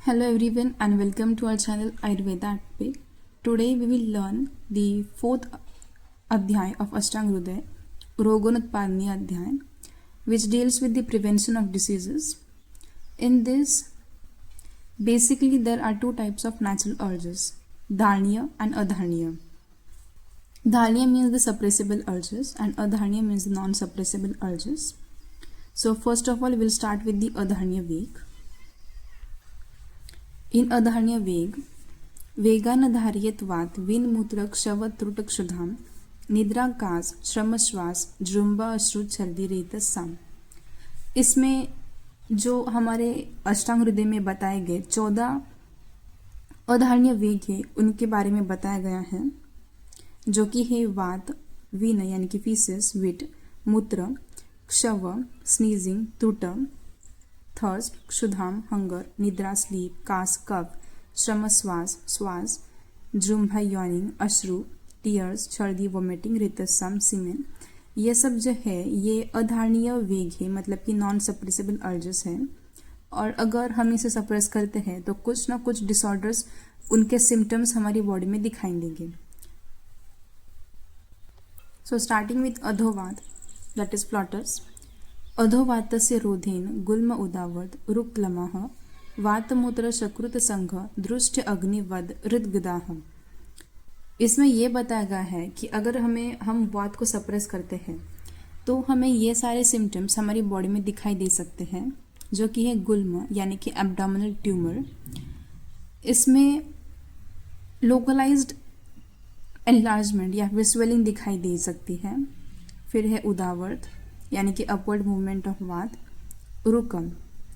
Hello everyone and welcome to our channel Ayurveda at Peak. Today we will learn the fourth adhyay of Ashtanga Hriday, Rogonutpadani Adhyay, which deals with the prevention of diseases. In this, basically there are two types of natural urges, Dharniya and Adharniya. Dharniya means the suppressible urges and Adharniya means the non-suppressible urges. So first of all, we'll start with the Adharniya Veg. In Adharniya Veg, वेगान धार्यत्वात् विनमूत्र क्षव त्रुट क्षुधाम निद्राकाश श्रमश्वास जृंबा अश्रुत छर्दी रेतसाम। इसमें जो हमारे अष्टांग हृदय में बताए गए 14 अधारणीय वेग है उनके बारे में बताया गया है, जो कि है वात, वीन यानी कि फीसेस, विट, मूत्र, क्षव स्नीजिंग, त्रुट थर्स्ट, क्षुधाम हंगर, निद्रा स्लीप, कास कफ, श्रम श्वास श्वास, जृंभा यॉनिंग, अश्रु टीयर्स, छर्दी वोमिटिंग, रेतसम सीमेन। ये सब जो है ये अधारणीय वेग है, मतलब कि नॉन सप्रेसेबल अर्जेस है। और अगर हम इसे सप्रेस करते हैं तो कुछ ना कुछ डिसऑर्डर्स, उनके सिम्टम्स हमारी बॉडी में दिखाई देंगे। सो स्टार्टिंग विथ अधोवात, दैट इज फ्लॉटर्स। अधोवातस्य रोधेन गुल्म उदावद रुक्लमः वातमूत्र शकृत संघ दृष्ट अग्निवद हृदगदाह। इसमें यह बताया गया है कि अगर हम वात को सप्रेस करते हैं तो हमें ये सारे सिम्टम्स हमारी बॉडी में दिखाई दे सकते हैं, जो कि है गुल्म यानी कि एब्डोमिनल ट्यूमर। इसमें लोकलाइज्ड एनलार्जमेंट या फिर स्वेलिंग दिखाई दे सकती है। फिर है उदावर्त यानी कि अपवर्ड मूवमेंट ऑफ वात, रुकम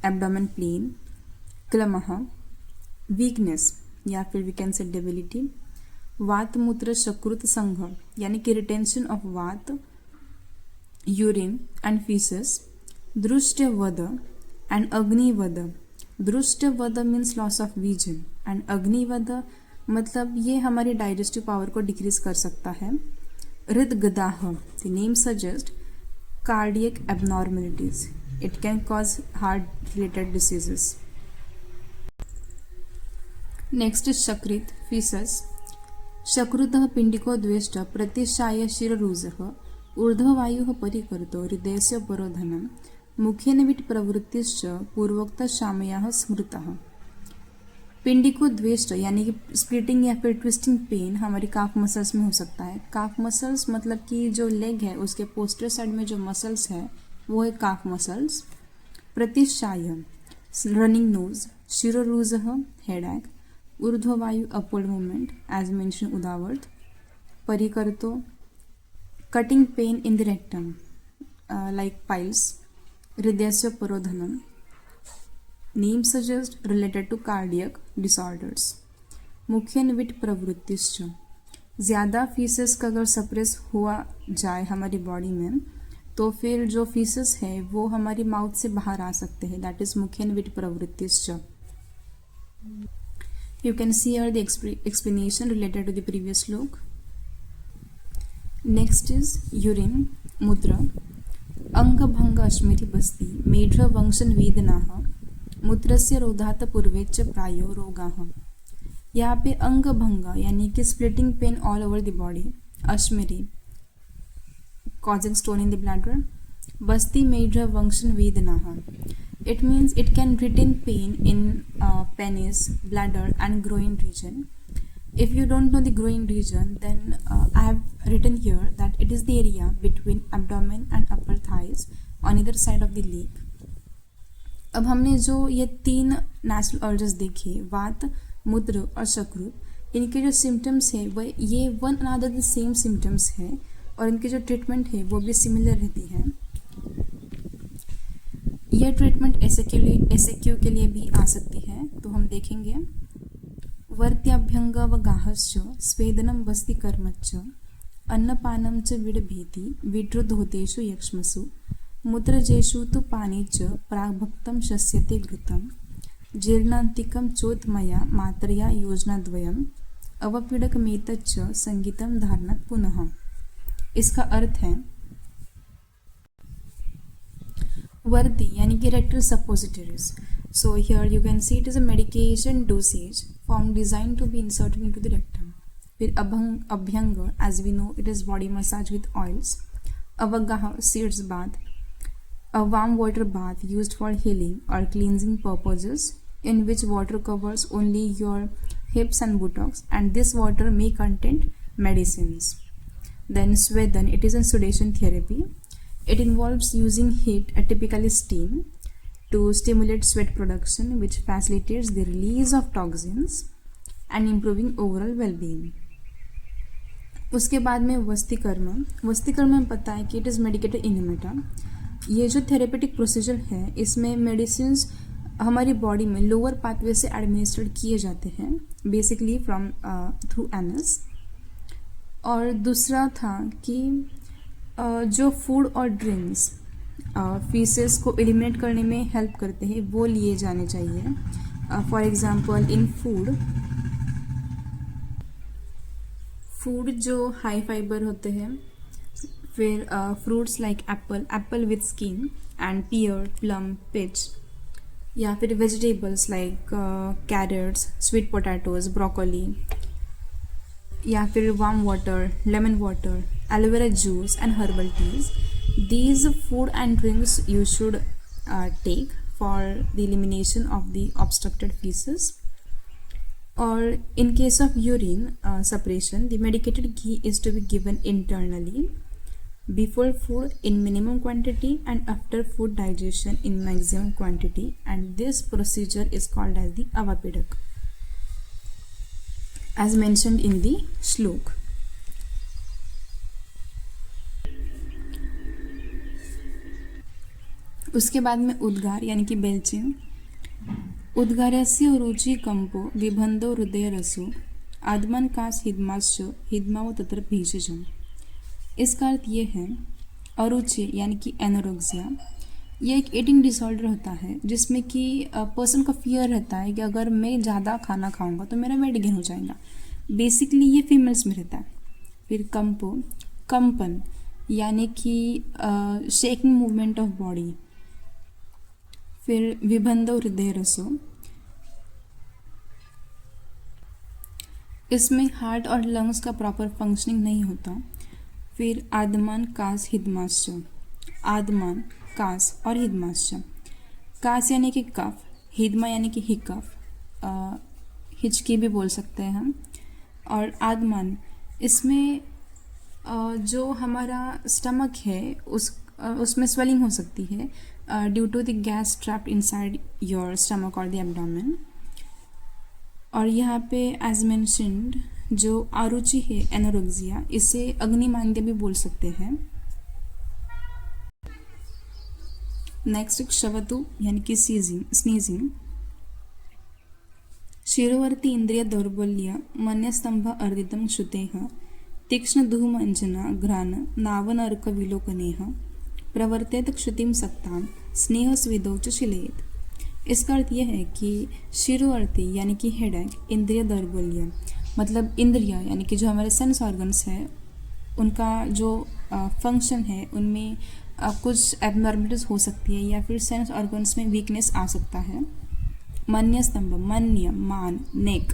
एब्डोमेन प्लेन, क्लमह वीकनेस या फिर वी कैन से डेबिलिटी, वात मूत्र शकृत संघ यानी कि रिटेंशन ऑफ वात, यूरिन एंड फीसेस, दृष्टवद एंड अग्निवद। दृष्टवद means loss of vision and अग्निवद मतलब ये हमारी डाइजेस्टिव पावर को डिक्रीज कर सकता है। हृदगदाह, the name suggest cardiac abnormalities. It can cause heart related diseases. Next is shakrit, feces. शकृतः पिंडिको द्वेष्ट प्रतिशाय शिररुजः ऊर्ध्ववायुः परिकर्तो हृदयस्य परोधनं मुखेन विट प्रवृत्तिश्च पूर्वोक्त शामयाः स्मृतः। पिंडिको द्वेष्ट यानी कि स्प्लिटिंग या फिर ट्विस्टिंग पेन हमारी काफ मसल्स में हो सकता है। काफ मसल्स मतलब कि जो लेग है उसके पोस्टर साइड में जो मसल्स है वो है काफ मसल्स। प्रतिशाय रनिंग नोज, शिरोरुजः हेडेक, ऊर्ध्ववायु अपवर्ड मूवमेंट एज मेंशन उदावर्त, परिकर्तो cutting pain in the rectum like piles, हृदयस्य परोधनम, name suggest related to cardiac disorders. मुखेन विट प्रवृत्तिश्च, ज़्यादा फीसेस का अगर सप्रेस हुआ जाए हमारी बॉडी में तो फिर जो फीसेस है वो हमारी माउथ से बाहर आ सकते हैं, दैट इज मुखेन विट प्रवृत्तिश्च। You can see here the explanation related to the previous श्लोक। नेक्स्ट इज यूरिन, मूत्र। अंग भंग अश्मिति बस्ती मेढ्र वंशन वेदनाः मूत्रस्य रोधात पूर्वेच प्रायो रोगाः। यहाँ पे अंग भंग यानी कि splitting pain all over the body, अश्मिरी causing stone in the bladder, basti मेढ्र वंशन वेदनाः, it means it can retain pain in penis, bladder and groin region. If you don't know the groin region, then I have written here that it is the area between abdomen and upper thighs on either side of the leg. अब हमने जो ये 3 natural urges देखे, वात, मूत्र और शकृत, इनके जो सिम्टम्स है वह ये one another the same symptoms है और इनकी जो ट्रीटमेंट है वो भी सिमिलर रहती है। यह ट्रीटमेंट एसएक्यू के लिए भी आ सकती है, तो हम देखेंगे। वर्त्याभ्यंग व गाहश्च स्वेदनम बस्ति कर्मच्च अन्नपानम च विडभेति विड्रुधोतेषु यक्ष्मसु मूत्रजेषु तु पाने च प्राग्भक्तं शस्यते घृतं जीर्णान्तिकं चोत्मया मात्रया योजनाद्वयम् अवपीडकमेतच्च संगीतं धारणात् पुनः। इसका अर्थ है वर्दी यानी कि rectal suppositories. So here you can see it is a medication dosage form designed to be inserted into the rectum. फिर अभ्यंग, as we know, it is body massage with oils. Avagaha, seeds bath, a warm water bath used for healing or cleansing purposes, in which water covers only your hips and buttocks, and this water may contain medicines. Then Swedan, it is a sedation therapy. It involves using heat, typically steam, to stimulate sweat production, which facilitates the release of toxins and improving overall well-being. उसके बाद में वस्तिकर्म में पता है कि it is medicated इनिमेटा. ये जो therapeutic procedure है इसमें मेडिसिन हमारी बॉडी में लोअर पाथवे से एडमिनिस्ट्रेट किए जाते हैं, बेसिकली फ्रॉम थ्रू एनस. और दूसरा था कि जो फूड और ड्रिंक्स फीसेस को एलिमिनेट करने में हेल्प करते हैं वो लिए जाने चाहिए. फॉर एग्जांपल इन फूड जो हाई फाइबर होते हैं, फिर fruits like apple with skin and pear, plum, peach, या फिर vegetables like carrots, sweet potatoes, broccoli, या फिर warm water, lemon water, aloe vera juice and herbal teas. These food and drinks you should take for the elimination of the obstructed feces. Or in case of urine suppression, the medicated ghee is to be given internally before food in minimum quantity and after food digestion in maximum quantity, and this procedure is called as the avapedak, as mentioned in the shlok. उसके बाद में उद्गार यानी कि belching. उद्गारस्य रुचि कंपो विबंधो हृदय रसो आदमन कास हिदमाश्च हिदमाव तत्र भीषजम. इसका अर्थ ये है अरुचि यानी कि एनोरेक्सिया. ये एक ईटिंग डिसऑर्डर होता है जिसमें कि पर्सन का फियर रहता है कि अगर मैं ज़्यादा खाना खाऊंगा तो मेरा वेट गेन हो जाएगा. बेसिकली ये फीमेल्स में रहता है. फिर कंपो, कंपन यानी कि शेकिंग मूवमेंट ऑफ बॉडी. फिर विबंधो हृदय रसो, इसमें हार्ट और लंग्स का प्रॉपर फंक्शनिंग नहीं होता. फिर आदमान कास हिदमाश्च, आदमान, कास और हिदमाश्च. कास यानी कि कफ, हिदमा यानी कि हिकफ, हिचकी भी बोल सकते हैं हम. और आदमान, इसमें जो हमारा स्टमक है उसमें स्वेलिंग हो सकती है due to the gas trapped inside your stomach और द एब्डोमेन. और यहाँ पे एज मेंशन्ड जो आरुचि है एनोरेक्सिया, इसे अग्निमांद्य भी बोल सकते हैं. नेक्स्ट क्षवतु यानी कि स्नीजिंग. शिरोवर्ती इंद्रिय दौर्बल्य मन्यस्तंभ अर्दितं श्रुतेः तीक्ष्ण धूमंजना घ्राण नावनर्क विलोकनेः प्रवर्तेत क्षुतिम सक्ताम स्नेह स्वेदौ च शिलेत. इसका अर्थ यह है कि शिरोवर्ती यानी कि हेडेक, इंद्रिय दौर्बल्य मतलब इंद्रिया यानी कि जो हमारे सेंस ऑर्गन्स हैं उनका जो फंक्शन है उनमें कुछ एबनॉर्मलिटीज हो सकती है या फिर सेंस ऑर्गन्स में वीकनेस आ सकता है. मन्य स्तंभ, मन्य मान, नेक,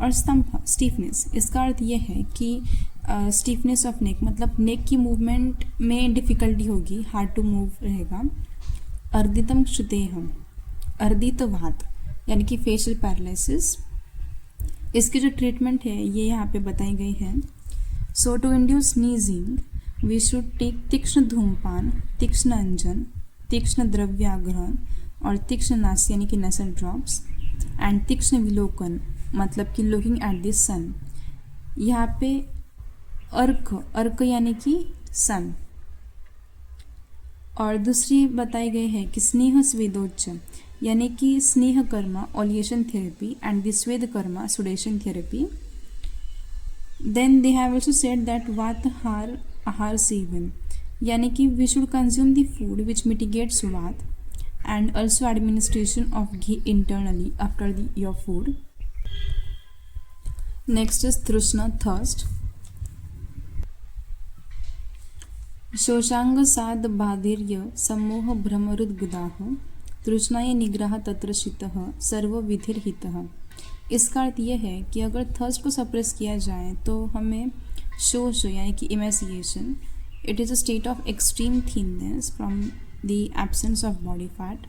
और स्तंभ स्टीफनेस. इसका अर्थ यह है कि स्टीफनेस ऑफ नेक मतलब नेक की मूवमेंट में डिफ़िकल्टी होगी, हार्ड टू मूव रहेगा. अर्दितम क्षुतेह, अर्दित वात यानी कि फेशियल पैरालिसिस. इसकी जो ट्रीटमेंट है ये यहाँ पे बताई गई है. So to induce sneezing we should take तीक्ष्ण धूमपान, तीक्ष्ण अंजन, तीक्ष्ण द्रव्याग्रहण और तीक्ष्ण नास यानी कि नसल ड्रॉप्स, एंड तीक्ष्ण विलोकन मतलब कि लुकिंग एट द सन. यहाँ पे अर्क यानी कि सन. और दूसरी बताई गई है कि स्नेह स्वेदोच्च यानी कि स्नेह कर्मा ओलिएशन थेरेपी एंड द स्वेद कर्मा sudation therapy. Then they have also said that वातहार आहार सेवन यानी कि we should consume the food which mitigates वात and also administration of ghee internally after your food. Next is तृष्णा, थर्स्ट. शोषांग साध बाधिर्य सम्मोह भ्रमरुद्गदाह तृष्णाय निग्रह तत्र शीतः सर्वविधिर्हितः। इसका अर्थ यह है कि अगर थर्स्ट को सप्रेस किया जाए तो हमें शोष यानी कि emaciation, it is a state of extreme thinness from the absence of body fat.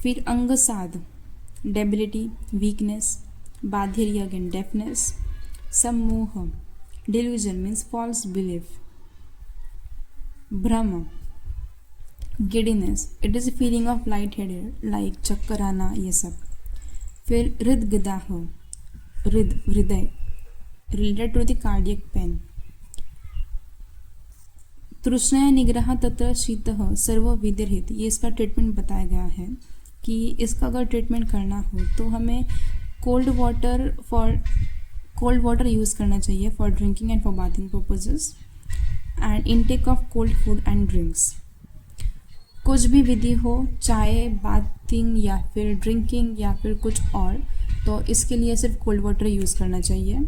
फिर अंगसाध, डेबिलिटी, वीकनेस, बाधिर्य अगेन डेफनेस, सम्मोह, डिल्यूजन मीन्स फॉल्स बिलीफ, भ्रम, giddiness, it is a feeling of light headed like चक्कर आना, ये सब। फिर हृदगदाह, हृदय related to the cardiac pain. तृष्णा निग्रह तत्र शीतः सर्वविधिर्हित, ये इसका ट्रीटमेंट बताया गया है कि इसका अगर ट्रीटमेंट करना हो तो हमें कोल्ड वाटर यूज़ करना चाहिए for drinking and for bathing purposes, and intake of cold food and drinks. कुछ भी विधि हो, चाहे बाथिंग या फिर ड्रिंकिंग या फिर कुछ और, तो इसके लिए सिर्फ कोल्ड वाटर यूज़ करना चाहिए।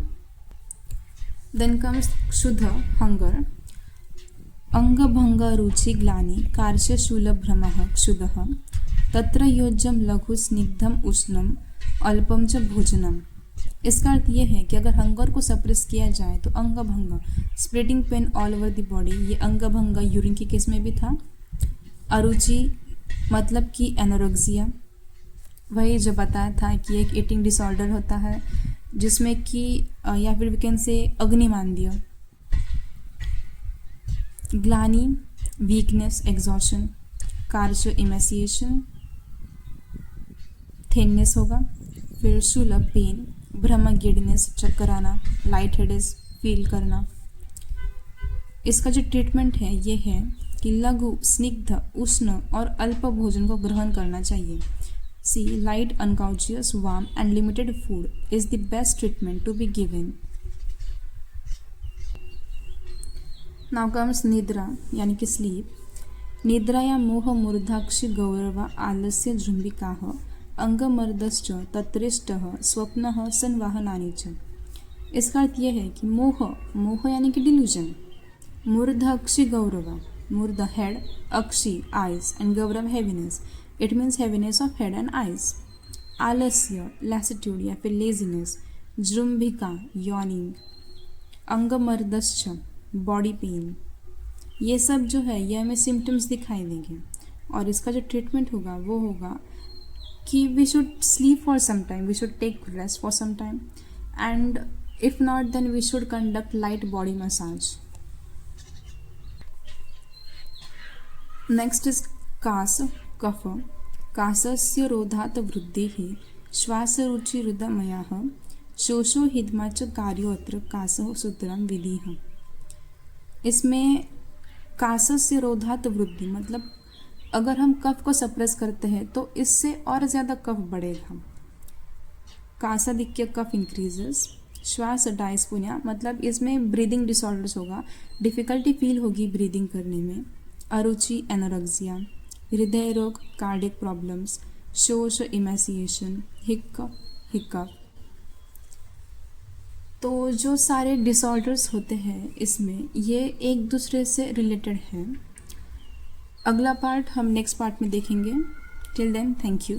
देन कम्स शुद्ध हंगर, अंगभंग रुचि ग्लानि कार्य शूलभ्रमः क्षुधः तत्र योज्यम लघु स्निग्धम उष्णम अल्पम च भोजनम। इसका अर्थ यह है कि अगर हंगर को सप्रेस किया जाए तो अंगभंग, splitting pain all over the body, ये अंगभंग यूरिन के केस में भी था। अरुचि मतलब कि एनोरेक्सिया, वही जो बताया था कि एक ईटिंग डिसऑर्डर होता है जिसमें कि या फिर वी कैन से अग्निमांद्य। ग्लानि, वीकनेस, एग्जॉशन, कार्य इमेसिएशन, थिननेस होगा। फिर शूल पेन, भ्रम गिडनेस, चक्कर आना, लाइट हेडेस फील करना। इसका जो ट्रीटमेंट है ये है कि लघु, स्निग्ध, उष्ण और अल्प भोजन को ग्रहण करना चाहिए। See light, unconscious, warm and limited food is the best treatment to be given. Now comes निद्रा यानी कि स्लीप। निद्राया मोह मूर्धाक्षि गौरव आलस्य जृंबिकाः अंगमर्दश्च तत्रिष्टः स्वप्नः संवाहनानि च। इसका अर्थ यह है कि मोह यानी कि डिल्यूजन, मूर्धाक्षि गौरव, मूर्ध हेड, अक्षि आइज एंड गौरव heaviness, it means heaviness of head and eyes. आलस्य लैसिट्यूड या फिर लेजीनेस, जृंभिका यॉर्निंग, अंगमर्दश्च बॉडी पेन, ये सब जो है ये हमें सिम्टम्स दिखाई देंगे। और इसका जो ट्रीटमेंट होगा वो होगा कि we should sleep for some time, we should take rest for some time, and if not then we should conduct light body massage. Next is कास, कफ। कासस्य रोधात् वृद्धिः श्वासरुचिरुदमयः शोषो हिद्मा च कार्योऽत्र कासः सूत्रं विधिः। इसमें कासस्य रोधात् वृद्धि मतलब अगर हम कफ को सप्रेस करते हैं तो इससे और ज़्यादा कफ बढ़ेगा। कासाधिक्य कफ इंक्रीजेस। श्वास डायस्पोनिया मतलब इसमें ब्रीदिंग डिसऑर्डर्स होगा, डिफ़िकल्टी फील होगी ब्रीदिंग करने में। अरुचि एनोरेक्सिया, हृदय रोग कार्डियक प्रॉब्लम्स, शोष इमेसिएशन, हिक्कप। तो जो सारे डिसऑर्डर्स होते हैं इसमें ये एक दूसरे से रिलेटेड है। अगला पार्ट हम नेक्स्ट पार्ट में देखेंगे। Till then thank you.